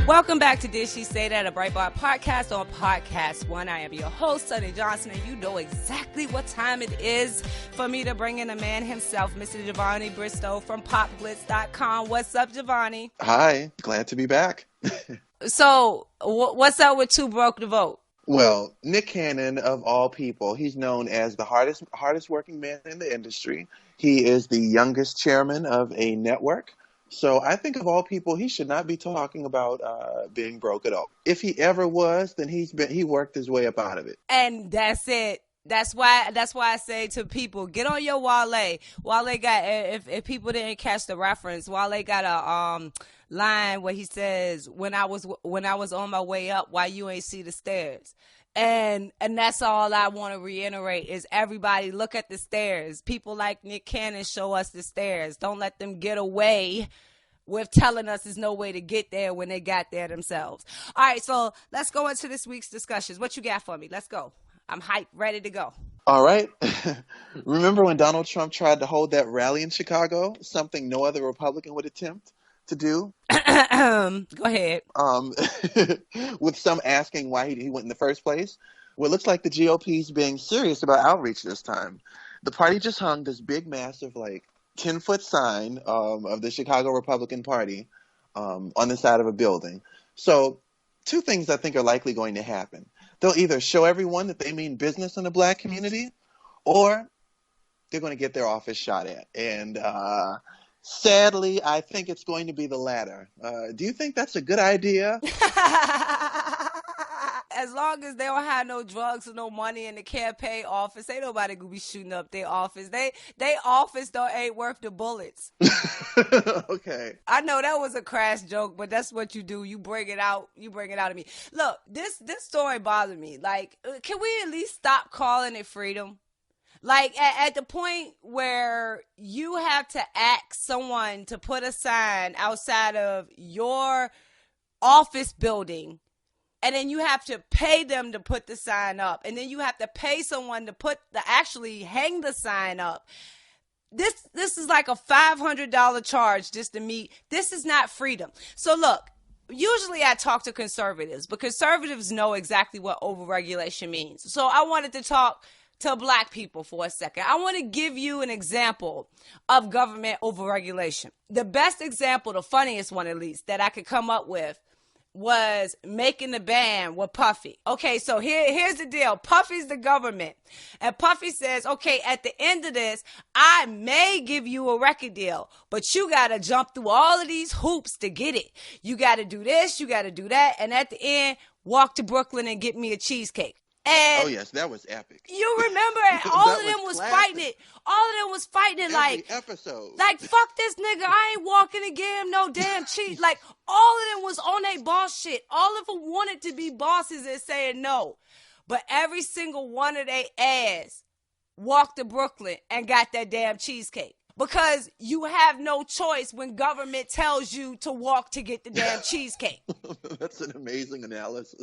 Welcome back to Did She Say That, a Breitbart Podcast on Podcast One. I am your host, Sonnie Johnson, and you know exactly what time it is for me to bring in the man himself, Mr. JaVonni Brustow from popglitz.com. What's up, JaVonni? Hi, glad to be back. So, what's up with Too Broke to Vote? Well, Nick Cannon, of all people, he's known as the hardest working man in the industry. He is the youngest chairman of a network. So I think of all people, he should not be talking about being broke at all. If he ever was, then he worked his way up out of it. And that's it. That's why I say to people, get on your Wale. Wale got, if people didn't catch the reference, Wale got a line where he says, when I was on my way up, why you ain't see the stairs? And that's all I want to reiterate is everybody look at the stairs. People like Nick Cannon show us the stairs. Don't let them get away with telling us there's no way to get there when they got there themselves. All right, so let's go into this week's discussions. What you got for me? Let's go. I'm hyped, ready to go. All right. Remember when Donald Trump tried to hold that rally in Chicago, something no other Republican would attempt to do? Go ahead. With some asking why he went in the first place. Well, it looks like the GOP's being serious about outreach this time. The party just hung this big, massive, 10-foot sign of the Chicago Republican Party on the side of a building. So two things I think are likely going to happen. They'll either show everyone that they mean business in the black community, or they're going to get their office shot at. And sadly, I think it's going to be the latter. Do you think that's a good idea? As long as they don't have no drugs or no money in the campaign office, ain't nobody gonna be shooting up their office. They office though ain't worth the bullets. Okay. I know that was a crass joke, but that's what you do. You bring it out. You bring it out of me. Look, this story bothered me. Like, can we at least stop calling it freedom? Like, at the point where you have to ask someone to put a sign outside of your office building, and then you have to pay them to put the sign up, and then you have to pay someone to actually hang the sign up. This is like a $500 charge just to meet. This is not freedom. So look, usually I talk to conservatives, but conservatives know exactly what overregulation means. So I wanted to talk to black people for a second. I want to give you an example of government overregulation. The best example, the funniest one at least, that I could come up with was Making the Band with Puffy. Okay, so here's the deal. Puffy's the government. And Puffy says, okay, at the end of this, I may give you a record deal, but you got to jump through all of these hoops to get it. You got to do this, you got to do that. And at the end, walk to Brooklyn and get me a cheesecake. And oh, yes, that was epic. You remember all of them was fighting it. All of them was fighting it every episode. Like, fuck this nigga. I ain't walking to give him no damn cheese. Like, all of them was on their boss shit. All of them wanted to be bosses and saying no. But every single one of their ass walked to Brooklyn and got that damn cheesecake. Because you have no choice when government tells you to walk to get the damn cheesecake. That's an amazing analysis.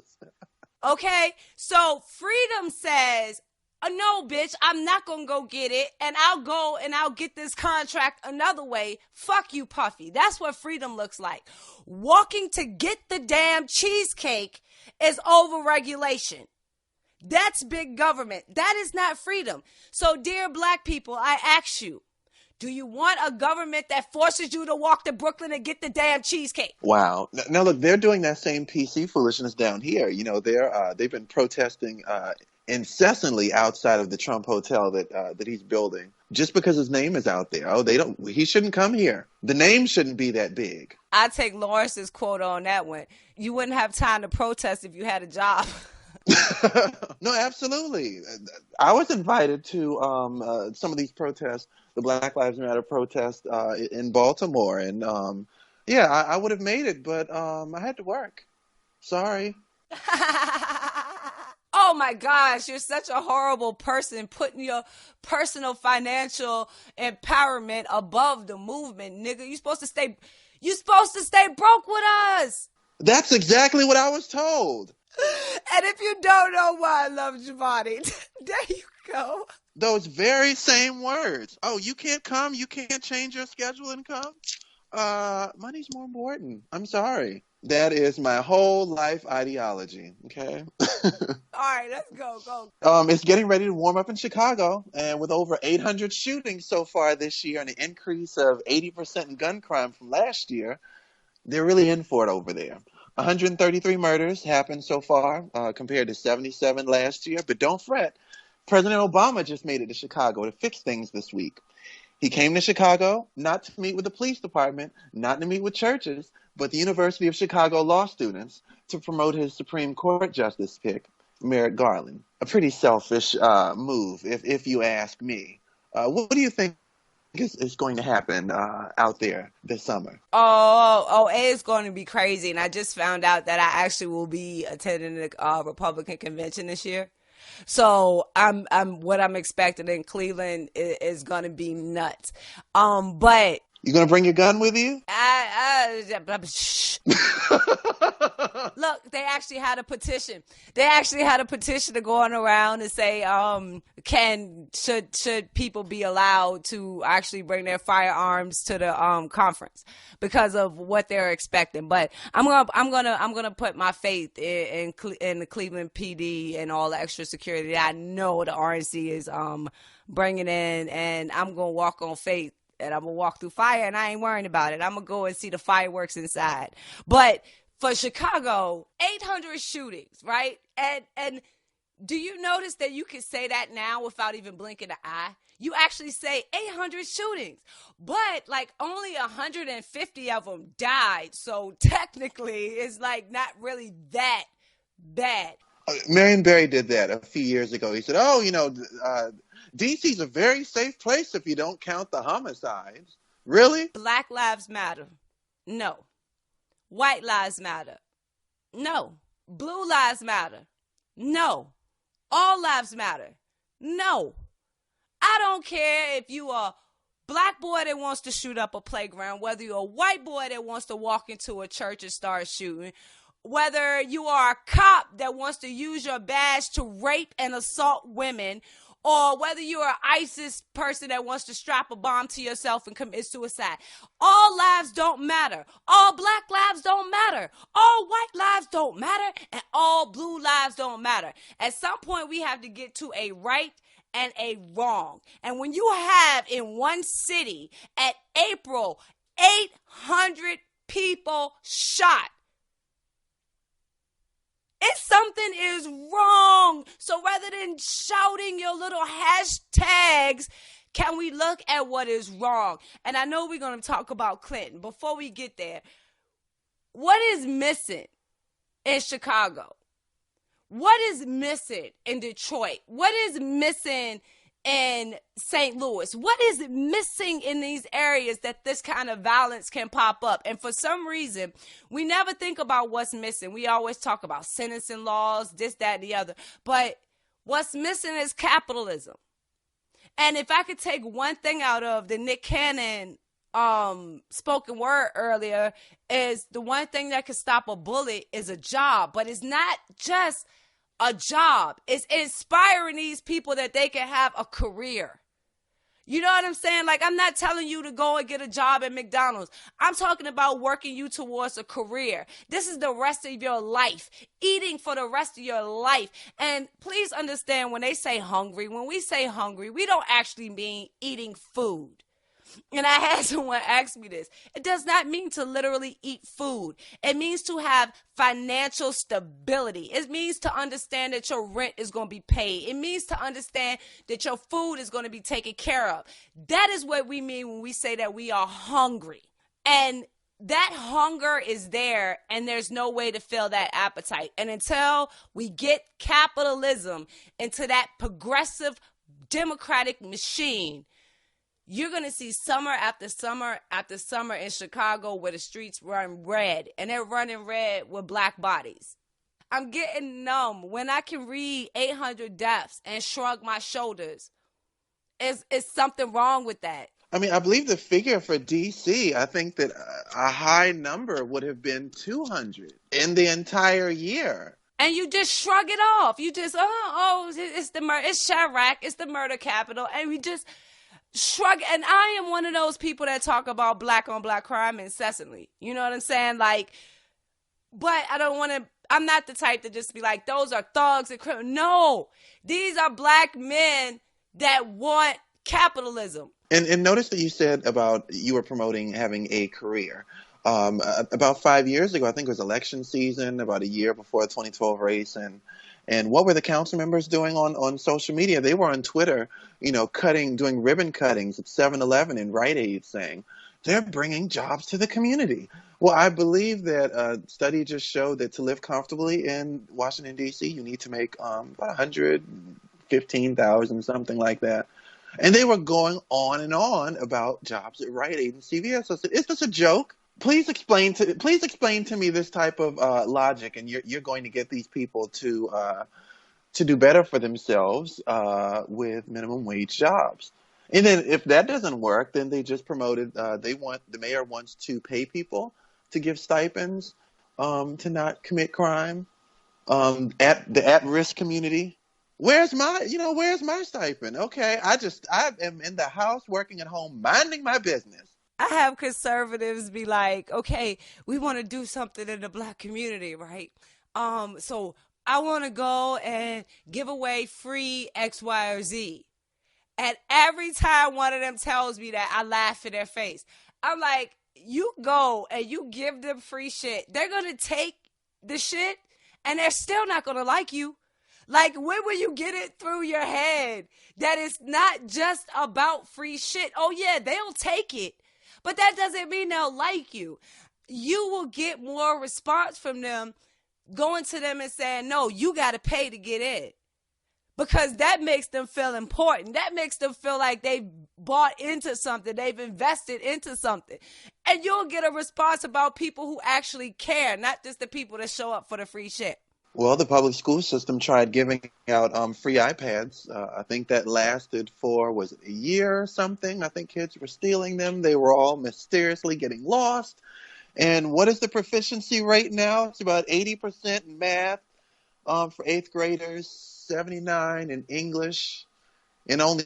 Okay, so freedom says, no, bitch, I'm not going to go get it, and I'll go and I'll get this contract another way. Fuck you, Puffy. That's what freedom looks like. Walking to get the damn cheesecake is overregulation. That's big government. That is not freedom. So, dear black people, I ask you, do you want a government that forces you to walk to Brooklyn and get the damn cheesecake? Wow. Now look, they're doing that same PC foolishness down here. You know, they've been protesting incessantly outside of the Trump hotel that he's building just because his name is out there. Oh, he shouldn't come here. The name shouldn't be that big. I take Lawrence's quote on that one. You wouldn't have time to protest if you had a job. No, absolutely. I was invited to some of these protests, the Black Lives Matter protest in Baltimore. And I would have made it, but I had to work. Sorry. Oh my gosh, you're such a horrible person, putting your personal financial empowerment above the movement, nigga. You're supposed to stay broke with us. That's exactly what I was told. And if you don't know why I love JaVonni, there you go. Those very same words. Oh, you can't come? You can't change your schedule and come? Money's more important. I'm sorry. That is my whole life ideology. Okay. All right, let's go. It's getting ready to warm up in Chicago, and with over 800 shootings so far this year and an increase of 80% in gun crime from last year, they're really in for it over there. 133 murders happened so far, compared to 77 last year. But don't fret, President Obama just made it to Chicago to fix things this week. He came to Chicago not to meet with the police department, not to meet with churches, but the University of Chicago law students to promote his Supreme Court justice pick, Merrick Garland. A pretty selfish move, if you ask me. What do you think is going to happen out there this summer? It's going to be crazy. And I just found out that I actually will be attending the Republican convention this year. So what I'm expecting in Cleveland is going to be nuts. But you going to bring your gun with you? Look, they actually had a petition. They actually had a petition to go on around and say, should people be allowed to actually bring their firearms to the conference because of what they're expecting. But I'm gonna put my faith in the Cleveland PD and all the extra security that I know the RNC is bringing in, and I'm gonna walk on faith. And I'm going to walk through fire, and I ain't worrying about it. I'm going to go and see the fireworks inside. But for Chicago, 800 shootings, right? And do you notice that you can say that now without even blinking an eye? You actually say 800 shootings, but like only 150 of them died. So technically, it's like not really that bad. Marion Barry did that a few years ago. He said, D.C.'s a very safe place if you don't count the homicides. Really? Black lives matter. No. White lives matter. No. Blue lives matter. No. All lives matter. No. I don't care if you are a black boy that wants to shoot up a playground, whether you're a white boy that wants to walk into a church and start shooting, whether you are a cop that wants to use your badge to rape and assault women, or whether you're an ISIS person that wants to strap a bomb to yourself and commit suicide. All lives don't matter. All black lives don't matter. All white lives don't matter. And all blue lives don't matter. At some point, we have to get to a right and a wrong. And when you have in one city at April, 800 people shot, if something is wrong. So rather than shouting your little hashtags, can we look at what is wrong? And I know we're going to talk about Clinton. Before we get there, what is missing in Chicago? What is missing in Detroit? What is missing in St. Louis? What is missing in these areas that this kind of violence can pop up? And for some reason, we never think about what's missing. We always talk about sentencing laws, this, that, and the other. But what's missing is capitalism. And if I could take one thing out of the Nick Cannon spoken word earlier, is the one thing that can stop a bullet is a job. But it's not just a job. It's inspiring these people that they can have a career. You know what I'm saying? Like, I'm not telling you to go and get a job at McDonald's. I'm talking about working you towards a career. This is the rest of your life, eating for the rest of your life. And please understand, when they say hungry, when we say hungry, we don't actually mean eating food. And I had someone ask me this. It does not mean to literally eat food. It means to have financial stability. It means to understand that your rent is going to be paid. It means to understand that your food is going to be taken care of. That is what we mean when we say that we are hungry. And that hunger is there, and there's no way to fill that appetite. And until we get capitalism into that progressive democratic machine, you're going to see summer after summer after summer in Chicago where the streets run red, and they're running red with black bodies. I'm getting numb when I can read 800 deaths and shrug my shoulders. Is something wrong with that? I mean, I believe the figure for D.C., I think that a high number would have been 200 in the entire year. And you just shrug it off. You just, it's the murder, it's Chirac, it's the murder capital, and we just shrug. And I am one of those people that talk about black on black crime incessantly. You know what I'm saying? Like, But I'm not the type to just be like, those are thugs and criminals. No, these are black men that want capitalism. And notice that you said about you were promoting having a career. About 5 years ago, I think it was election season, about a year before the 2012 race, and what were the council members doing on social media? They were on Twitter, doing ribbon cuttings at 7-Eleven and Rite Aid, saying they're bringing jobs to the community. Well, I believe that a study just showed that to live comfortably in Washington, D.C., you need to make about $115,000, something like that. And they were going on and on about jobs at Rite Aid and CVS. So I said, "Is this a joke? Please explain to me this type of logic, and you're going to get these people to do better for themselves with minimum wage jobs." And then if that doesn't work, then they just promoted. The mayor wants to pay people to give stipends to not commit crime at the at-risk community. Where's my stipend? Okay, I am in the house working at home, minding my business. I have conservatives be like, okay, we want to do something in the black community, right? So I want to go and give away free X, Y, or Z. And every time one of them tells me that, I laugh in their face. I'm like, you go and you give them free shit. They're going to take the shit and they're still not going to like you. Like, when will you get it through your head that it's not just about free shit? Oh, yeah, they'll take it, but that doesn't mean they'll like you. You will get more response from them going to them and saying, no, you got to pay to get in, because that makes them feel important. That makes them feel like they've bought into something. They've invested into something. And you'll get a response about people who actually care, not just the people that show up for the free shit. Well, the public school system tried giving out free iPads. I think that lasted for, was it a year or something? I think kids were stealing them. They were all mysteriously getting lost. And what is the proficiency rate now? It's about 80% in math for 8th graders, 79 in English, and only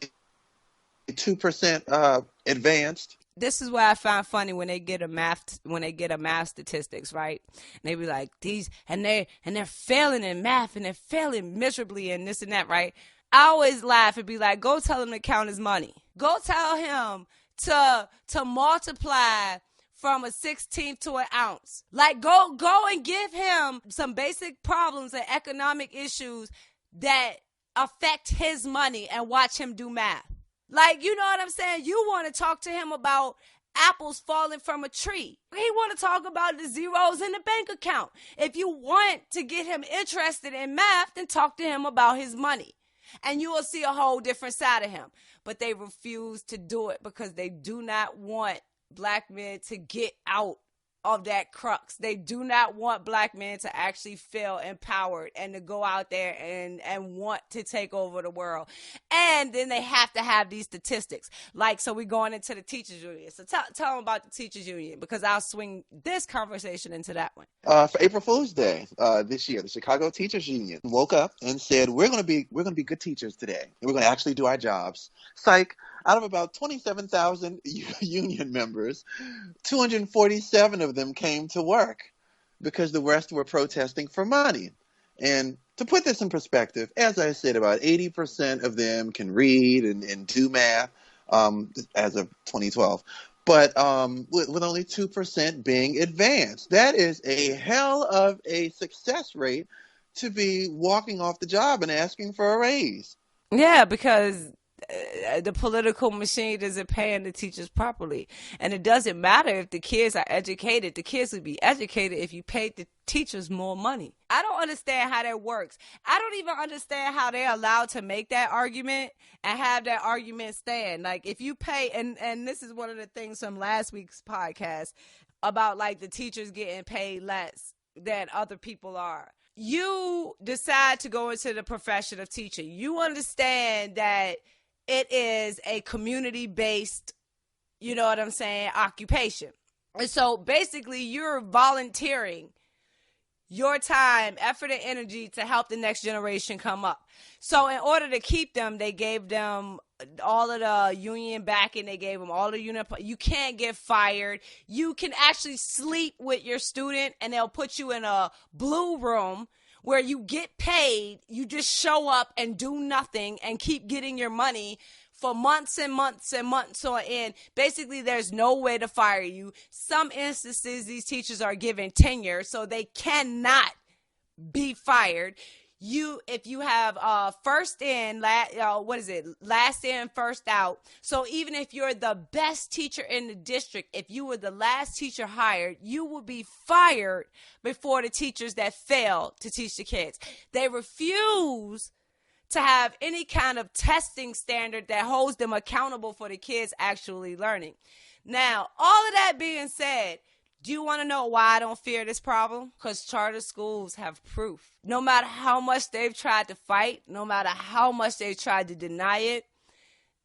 2% advanced. This is what I find funny when they get a math statistics, right? And they be like, they're failing in math and they're failing miserably and this and that, right? I always laugh and be like, go tell him to count his money. Go tell him to multiply from a 16th to an ounce. Like, go and give him some basic problems and economic issues that affect his money and watch him do math. Like, you know what I'm saying? You want to talk to him about apples falling from a tree. He want to talk about the zeros in the bank account. If you want to get him interested in math, then talk to him about his money. And you will see a whole different side of him. But they refuse to do it because they do not want black men to get out of that crux. They do not want black men to actually feel empowered and to go out there and want to take over the world. And then they have to have these statistics. Like, so we're going into the teachers union. So tell them about the teachers union, because I'll swing this conversation into that one. For April Fool's Day this year, the Chicago Teachers Union woke up and said, we're going to be good teachers today. And we're going to actually do our jobs. Psych. Out of about 27,000 union members, 247 of them came to work because the rest were protesting for money. And to put this in perspective, as I said, about 80% of them can read and do math as of 2012. But with only 2% being advanced. That is a hell of a success rate to be walking off the job and asking for a raise. Yeah, because the political machine isn't paying the teachers properly. And it doesn't matter if the kids are educated. The kids would be educated if you paid the teachers more money. I don't understand how that works. I don't even understand how they're allowed to make that argument and have that argument stand. Like, if you pay, and this is one of the things from last week's podcast about, like, the teachers getting paid less than other people are. You decide to go into the profession of teaching. You understand that it is a community-based, you know what I'm saying, occupation. And so basically you're volunteering your time, effort, and energy to help the next generation come up. So in order to keep them, they gave them all of the union backing they gave them, all the union. You can't get fired. You can actually sleep with your student, and they'll put you in a blue room where you get paid. You just show up and do nothing and keep getting your money for months and months and months on end. Basically, there's no way to fire you. Some instances, these teachers are given tenure, so they cannot be fired. If you have last in, first out. So even if you're the best teacher in the district, if you were the last teacher hired, you will be fired before the teachers that fail to teach the kids. They refuse to have any kind of testing standard that holds them accountable for the kids actually learning. Now, all of that being said, do you want to know why I don't fear this problem? Because charter schools have proof. No matter how much they've tried to fight, no matter how much they've tried to deny it,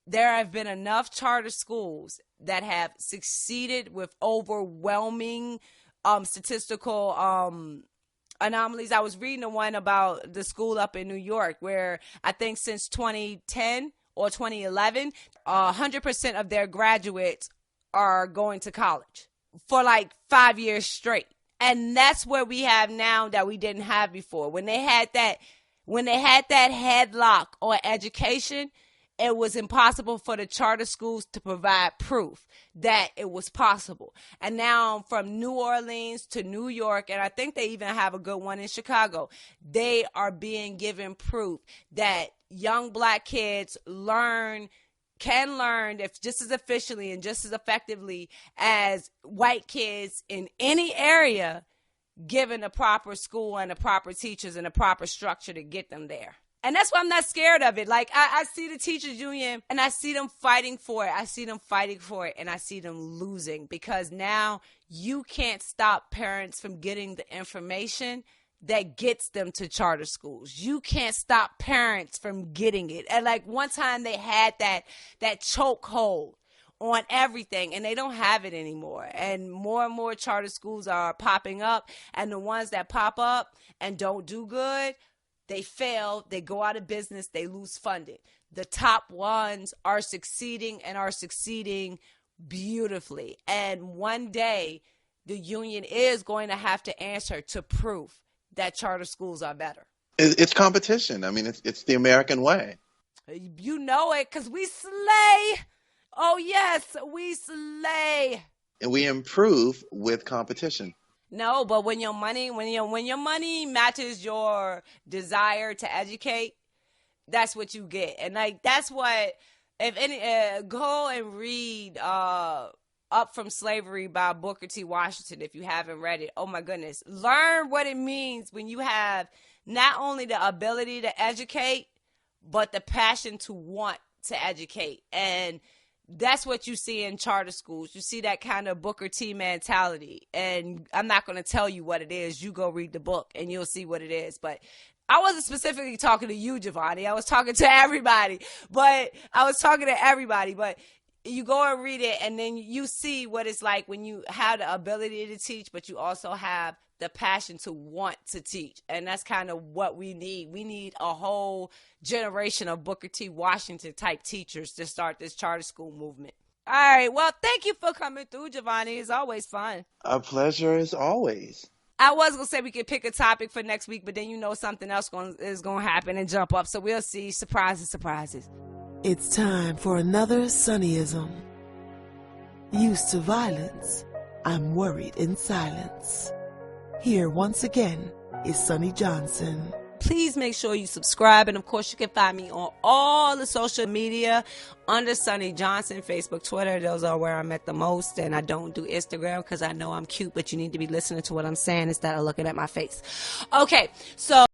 there have been enough charter schools that have succeeded with overwhelming statistical anomalies. I was reading the one about the school up in New York where I think since 2010 or 2011, 100% of their graduates are going to college for like 5 years straight. And that's where we have now that we didn't have before. When they had that headlock on education, it was impossible for the charter schools to provide proof that it was possible. And now from New Orleans to New York, and I think they even have a good one in Chicago, they are being given proof that young black kids can learn if just as efficiently and just as effectively as white kids in any area, given a proper school and the proper teachers and a proper structure to get them there. And that's why I'm not scared of it. Like, I see the teachers union and I see them fighting for it. I see them fighting for it and I see them losing because now you can't stop parents from getting the information that gets them to charter schools. You can't stop parents from getting it. And like one time they had that chokehold on everything and they don't have it anymore. And more charter schools are popping up, and the ones that pop up and don't do good, they fail, they go out of business, they lose funding. The top ones are succeeding and are succeeding beautifully. And one day the union is going to have to answer to proof that charter schools are better. It's competition. I mean, it's the American way. You know it, because we slay. Oh, yes, we slay. And we improve with competition. No, but when your money matches your desire to educate, that's what you get. And like that's what, if any, go and read Up From Slavery by Booker T. Washington if you haven't read it. Oh my goodness. Learn what it means when you have not only the ability to educate, but the passion to want to educate. And that's what you see in charter schools. You see that kind of Booker T mentality. And I'm not going to tell you what it is. You go read the book and you'll see what it is. But I wasn't specifically talking to you, JaVonni. I was talking to everybody. But you go and read it, and then you see what it's like when you have the ability to teach, but you also have the passion to want to teach. And that's kind of what we need. We need a whole generation of Booker T. Washington type teachers to start this charter school movement. All right. Well, thank you for coming through, JaVonni. It's always fun. A pleasure as always. I was going to say we could pick a topic for next week, but then something else is going to happen and jump up. So we'll see. Surprises. It's time for another Sonnyism. Used to violence, I'm worried in silence. Here once again is Sonnie Johnson. Please make sure you subscribe. And of course, you can find me on all the social media under Sonnie Johnson, Facebook, Twitter. Those are where I'm at the most. And I don't do Instagram because I know I'm cute, but you need to be listening to what I'm saying instead of looking at my face. Okay, so